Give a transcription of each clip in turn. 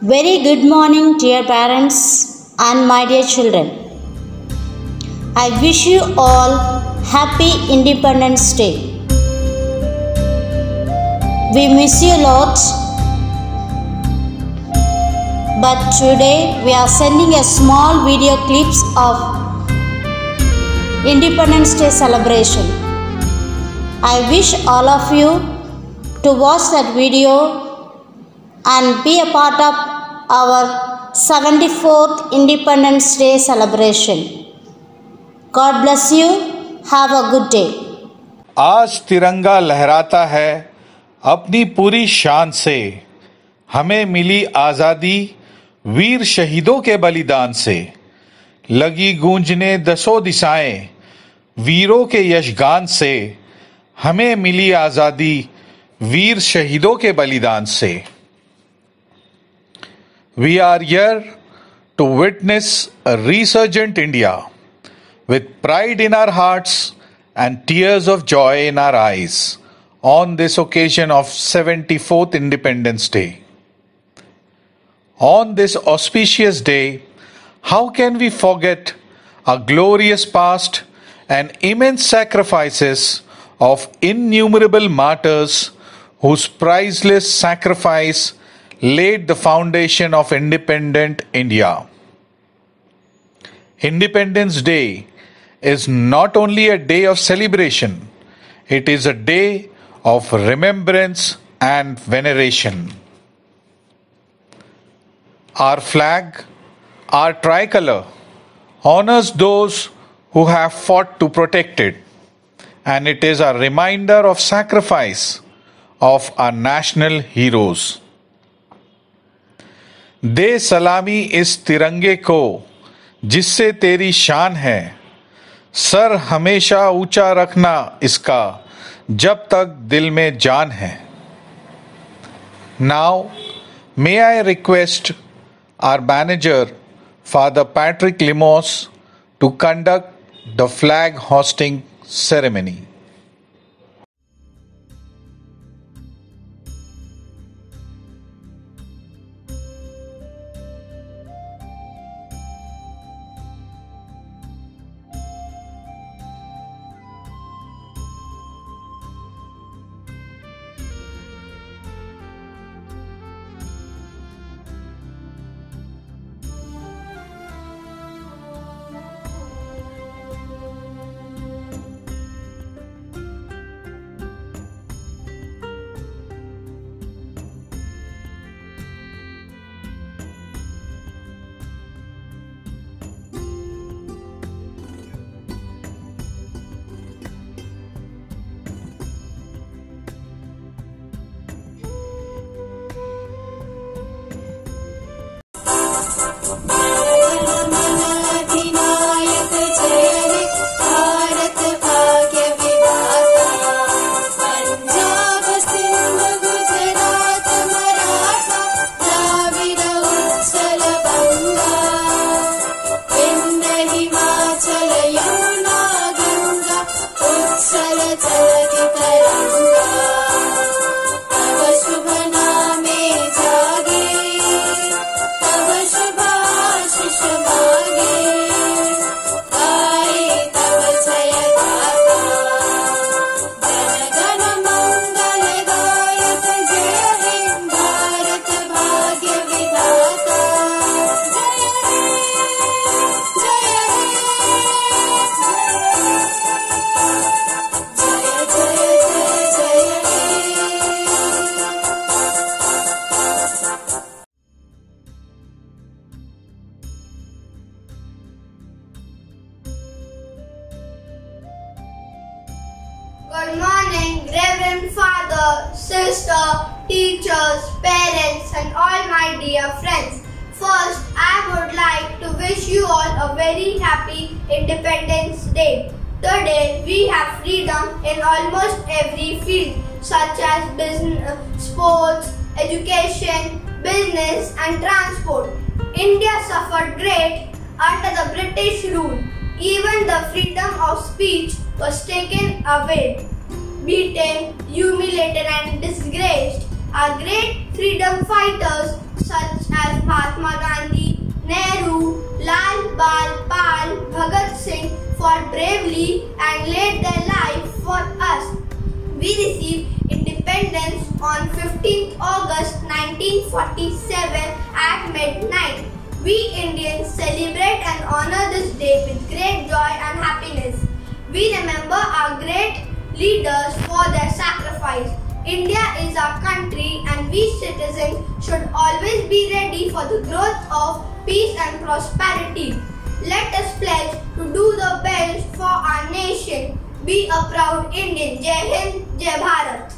Very good morning, dear parents and my dear children. I wish you all happy Independence Day. We miss you a lot, but today we are sending a small video clips of Independence Day celebration. I wish all of you to watch that video and be a part of our 74th Independence Day celebration. God bless you. Have a good day. आज तिरंगा लहराता है अपनी पूरी शान से। हमें मिली आजादी वीर शहीदों के बलिदान से। लगी गूंजने दसों दिशाएं वीरों के यशगान से। हमें मिली आजादी वीर शहीदों के बलिदान से। We are here to witness a resurgent India with pride in our hearts and tears of joy in our eyes on this occasion of 74th Independence Day. On this auspicious day, how can we forget our glorious past and immense sacrifices of innumerable martyrs whose priceless sacrifice laid the foundation of independent India. Independence Day is not only a day of celebration, it is a day of remembrance and veneration. Our flag, our tricolor, honors those who have fought to protect it, and it is a reminder of sacrifice of our national heroes. दे सलामी इस तिरंगे को जिससे तेरी शान है, sir हमेशा ऊंचा रखना इसका जब तक दिल में जान है. Now, may I request our manager, Father Patrick Limos, to conduct the flag hosting ceremony. Good morning, Reverend Father, Sister, teachers, parents and all my dear friends. First, I would like to wish you all a very happy Independence Day. Today, we have freedom in almost every field such as business, sports, education, business and transport. India suffered great under the British rule. Even the freedom of speech was taken away. Beaten, humiliated and disgraced, our great freedom fighters such as Mahatma Gandhi, Nehru, Lal Pal, Bhagat Singh fought bravely and laid their life for us. We received independence on 15th August 1947 at midnight. We Indians celebrate and honor this day with great joy and happiness. We remember our great leaders for their sacrifice. India is our country and we citizens should always be ready for the growth of peace and prosperity. Let us pledge to do the best for our nation. Be a proud Indian. Jai Hind, Jai Bharat.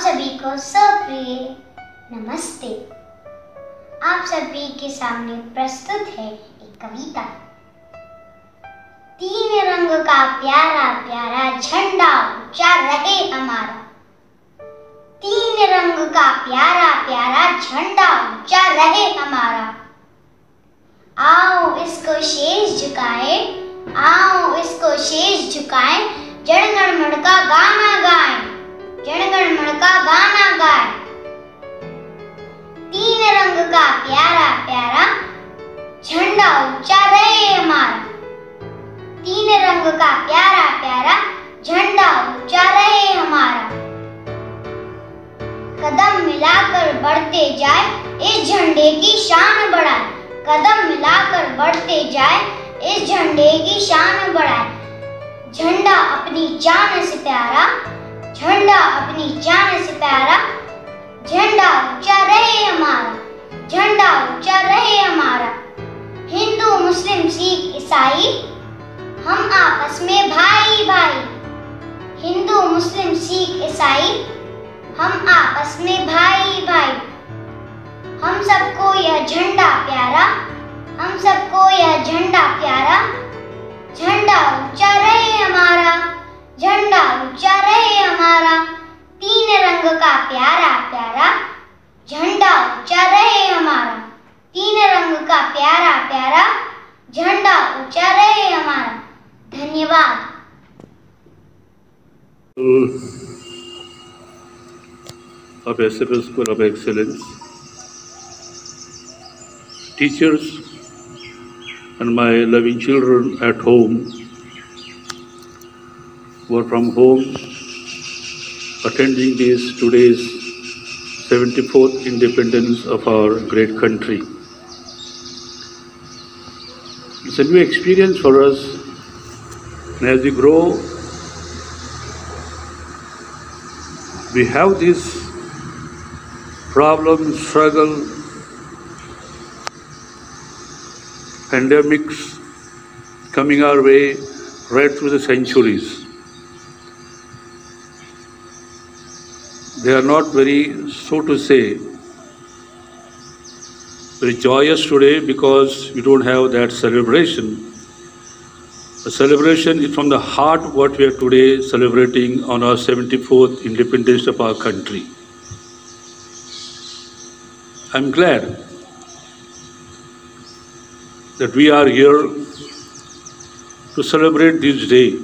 सभी को सप्रिय नमस्ते। आप सभी के सामने प्रस्तुत है एक कविता। तीन रंग का प्यारा प्यारा झंडा ऊंचा रहे हमारा। तीन रंग का प्यारा प्यारा झंडा ऊंचा रहे हमारा। आओ इसको शेष झुकाए, आओ इसको शेष झुकाए, जन गण मन का गाना गाएं, जन गण मन का गाना गाएं। तीन रंग का प्यारा प्यारा झंडा ऊंचा रहे हमारा। तीन रंग का प्यारा प्यारा झंडा ऊंचा रहे हमारा। कदम मिलाकर बढ़ते जाए, इस झंडे की शान बढ़ाए। कदम मिलाकर बढ़ते जाए, इस झंडे की शान बढ़ाए। झंडा अपनी जान से प्यारा, झंडा अपनी जान से प्यारा, झंडा ऊंचा रहे हमारा, झंडा ऊंचा रहे हमारा। हिंदू मुस्लिम सिख ईसाई हम आपस में भाई भाई, हिंदू मुस्लिम सिख ईसाई हम आपस में भाई भाई। हम सबको यह झंडा प्यारा, हम सबको यह झंडा प्यारा, झंडा ऊंचा रहे हमारा, झंडा ऊंचा रहे हमारा। तीन रंग का प्यारा प्यारा, झंडा ऊंचा रहे हमारा, तीन रंग का प्यारा प्यारा, झंडा ऊंचा रहे हमारा। धन्यवाद। Of SFL School of Excellence, teachers and my loving children at home who are from home attending this today's 74th independence of our great country. It's a new experience for us, and as we grow, we have this problem, struggle, pandemics coming our way right through the centuries. They are not very, so to say, very joyous today because we don't have that celebration. The celebration is from the heart what we are today celebrating on our 74th independence of our country. I'm glad that we are here to celebrate this day.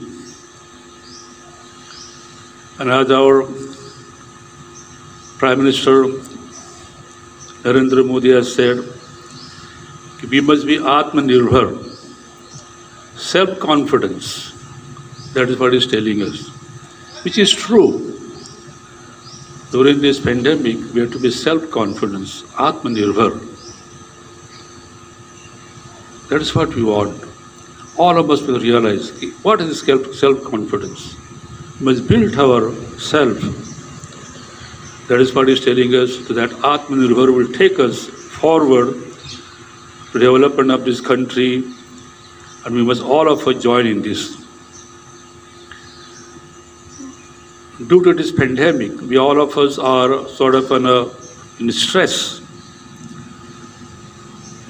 And as our Prime Minister Narendra Modi has said, we must be Atmanirbhar, self-confidence. That is what he is telling us, which is true. During this pandemic, we have to be self-confidence, Atmanirbhar. That is what we want. All of us will realize what is self-confidence. We must build ourselves. That is what he is telling us, that Atmanirbhar will take us forward to development of this country, and we must all of us join in this. Due to this pandemic, we all of us are sort of in stress.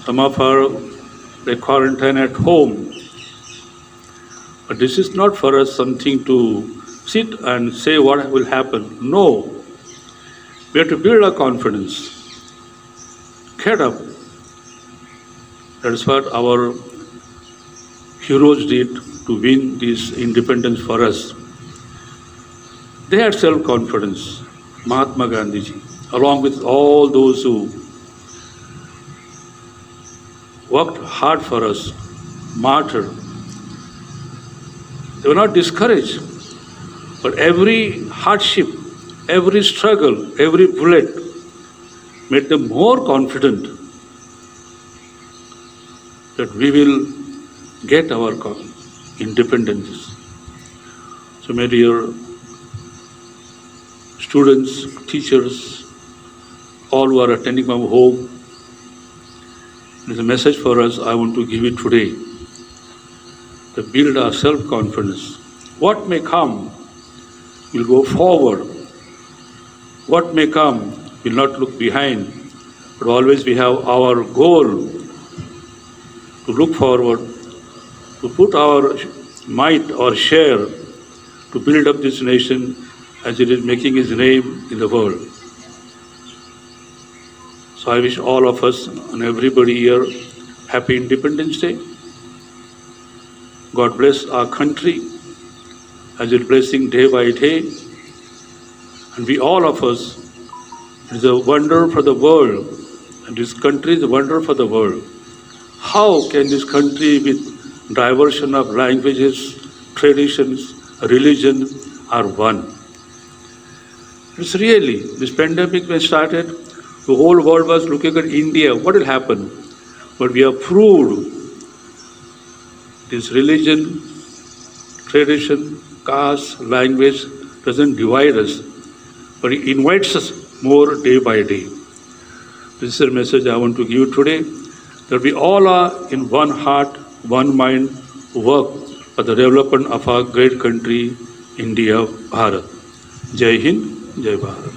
Some of our quarantine at home. But this is not for us something to sit and say what will happen. No. We have to build our confidence. Get up. That is what our heroes did to win this independence for us. They had self-confidence, Mahatma Gandhi ji, along with all those who worked hard for us, martyred. They were not discouraged, but every hardship, every struggle, every bullet made them more confident that we will get our independence. So my dear students, teachers, all who are attending from home, there's a message for us I want to give it today. To build our self-confidence. What may come, we'll go forward. What may come, we'll not look behind, but always we have our goal to look forward, to put our might or share to build up this nation as it is making its name in the world. So I wish all of us and everybody here happy Independence Day. God bless our country as it's blessing day by day. And we all of us, it is a wonder for the world. And this country is a wonder for the world. How can this country with diversion of languages, traditions, religion are one? It's really, this pandemic when started, the whole world was looking at India, what will happen? But we have proved This religion, tradition, caste, language doesn't divide us, but it invites us more day by day. This is a message I want to give today, that we all are in one heart, one mind, work for the development of our great country, India, Bharat. Jai Hind, Jai Bharat.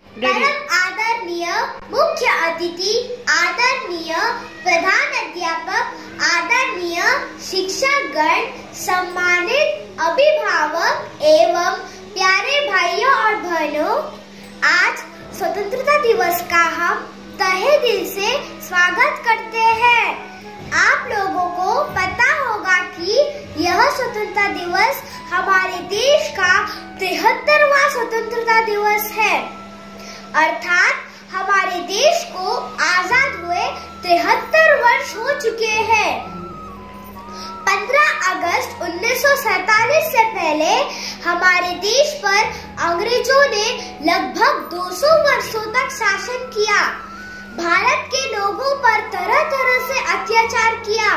परम आदरणीय मुख्य अतिथि, आदरणीय प्रधान अध्यापक, आदरणीय शिक्षकगण, सम्मानित अभिभावक एवं प्यारे भाइयों और बहनों, आज स्वतंत्रता दिवस का हम तहे दिल से स्वागत करते हैं। आप लोगों को पता होगा कि यह स्वतंत्रता दिवस हमारे देश का 73वां स्वतंत्रता दिवस है, अर्थात हमारे देश को आजाद हुए 73 वर्ष हो चुके हैं। 15 अगस्त 1947 से पहले हमारे देश पर अंग्रेजों ने लगभग 200 वर्षों तक शासन किया। भारत के लोगों पर तरह तरह से अत्याचार किया।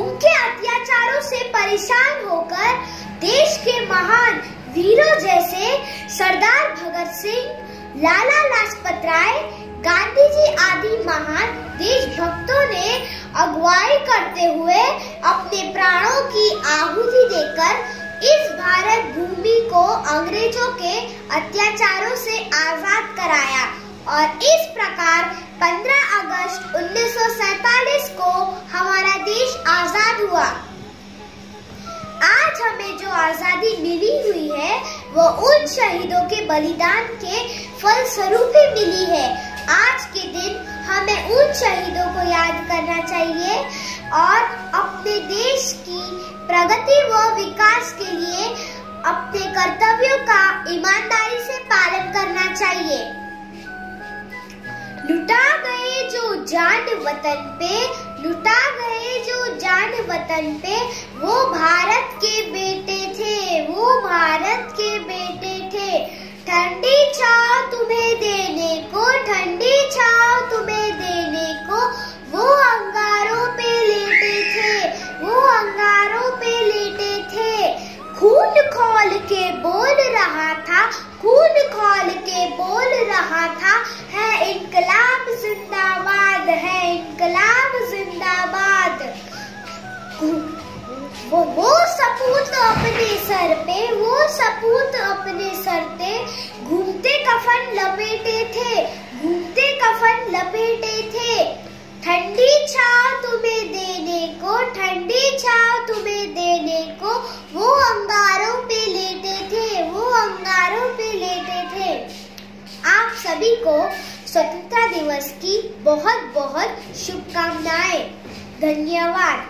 उनके अत्याचारों से परेशान होकर देश के महान वीरों जैसे सरदार भगत सिंह, लाला लाजपत राय, गांधी जी आदि महान देशभक्तों ने अगुवाई करते हुए अपने प्राणों की आहुति देकर इस भारत भूमि को अंग्रेजों के अत्याचारों से आजाद कराया और इस प्रकार 15 अगस्त 1947 को हमारा देश आजाद हुआ। आज हमें जो आजादी मिली हुई है वो उन शहीदों के बलिदान के फलस्वरूप ही मिली है। आज के दिन हमें उन शहीदों को याद करना चाहिए और अपने देश की प्रगति व विकास के लिए अपने कर्तव्यों का ईमानदारी से पालन करना चाहिए। लुटा गए जो जान वतन पे, लुटा गए जो जान वतन पे, वो भारत के बेटे थे, वो भारत के बेटे थे। ठंडी छाँव तुम्हें देने को वो अंगारों पे लेटे थे, वो अंगारों पे लेटे थे। खून खौल के बोल रहा था, खून खौल के बोल रहा था, है इनकलाब जिंदाबाद, है इनकलाब जिंदाबाद। वो सपूत अपने सर पे, वो सपूत अपने सर पे घूमते कफन लपेटे थे, घूमते कफन लपेटे थे। ठंडी छाँव तुम्हें देने को, ठंडी छाँव तुम्हें देने को वो अंगारों पे लेटे थे, वो अंगारों पे लेटे थे। आप सभी को स्वतंत्रता दिवस की बहुत बहुत शुभकामनाएं। धन्यवाद।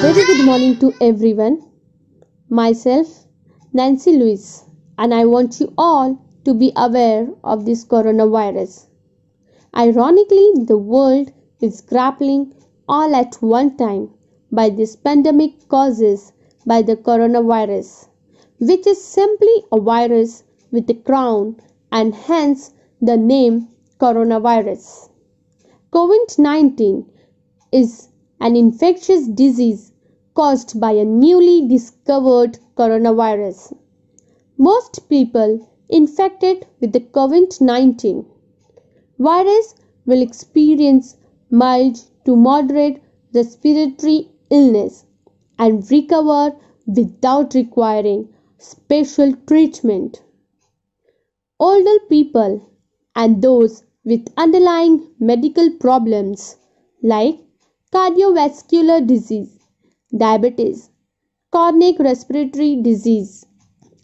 Very good morning to everyone. Myself, Nancy Lewis, and I want you all to be aware of this coronavirus. Ironically, the world is grappling all at one time by this pandemic caused by the coronavirus, which is simply a virus with a crown and hence the name coronavirus. COVID-19 is an infectious disease caused by a newly discovered coronavirus. Most people infected with the COVID-19 virus will experience mild to moderate respiratory illness and recover without requiring special treatment. Older people and those with underlying medical problems like cardiovascular disease, diabetes, chronic respiratory disease,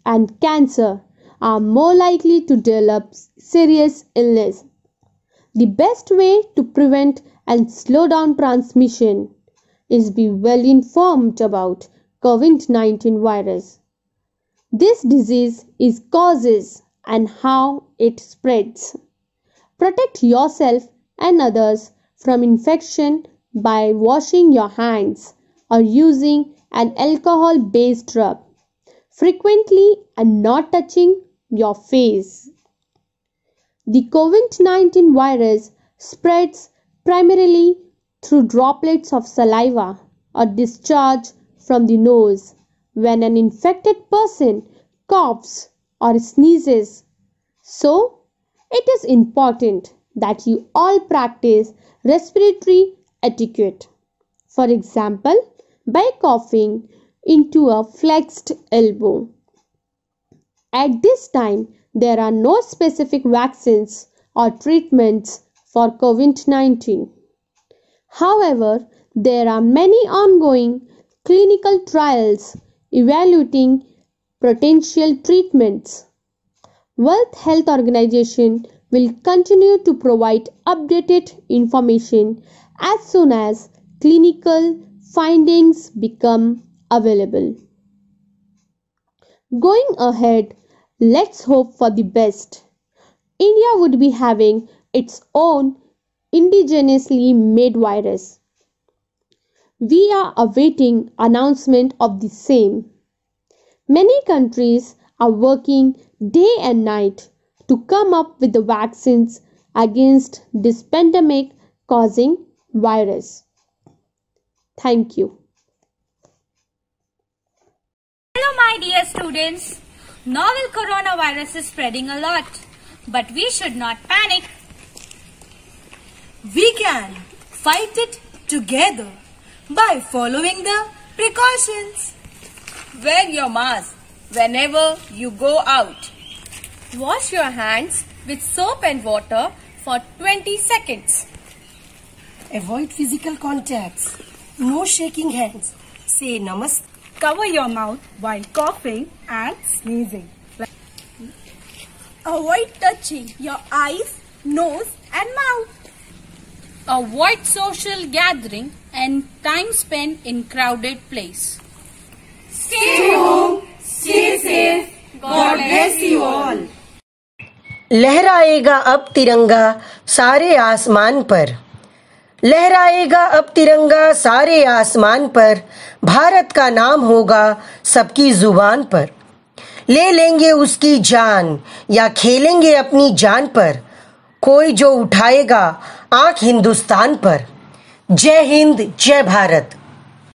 and cancer are more likely to develop serious illness. The best way to prevent and slow down transmission is be well informed about COVID-19 virus. This disease is causes and how it spreads. Protect yourself and others from infection by washing your hands or using an alcohol-based rub frequently and not touching your face. The COVID-19 virus spreads primarily through droplets of saliva or discharge from the nose when an infected person coughs or sneezes. So, it is important that you all practice respiratory etiquette. For example, by coughing into a flexed elbow. At this time, there are no specific vaccines or treatments for COVID-19. However, there are many ongoing clinical trials evaluating potential treatments. World Health Organization will continue to provide updated information as soon as clinical findings become available. Going ahead, let's hope for the best. India would be having its own indigenously made virus. We are awaiting announcement of the same. Many countries are working day and night to come up with the vaccines against this pandemic causing virus. Thank you. Hello my dear students. Novel coronavirus is spreading a lot, but we should not panic. We can fight it together by following the precautions. Wear your mask whenever you go out. Wash your hands with soap and water for 20 seconds. Avoid physical contacts. No shaking hands. Say namaste. Cover your mouth while coughing and sneezing. Avoid touching your eyes, nose and mouth. Avoid social gathering and time spent in crowded place. Stay home. Stay safe. God bless you all. लहराएगा अब तिरंगा सारे आसमान पर, लहराएगा अब तिरंगा सारे आसमान पर, भारत का नाम होगा सबकी जुबान पर। ले लेंगे उसकी जान या खेलेंगे अपनी जान पर, कोई जो उठाएगा आंख हिंदुस्तान पर। जय हिंद, जय भारत।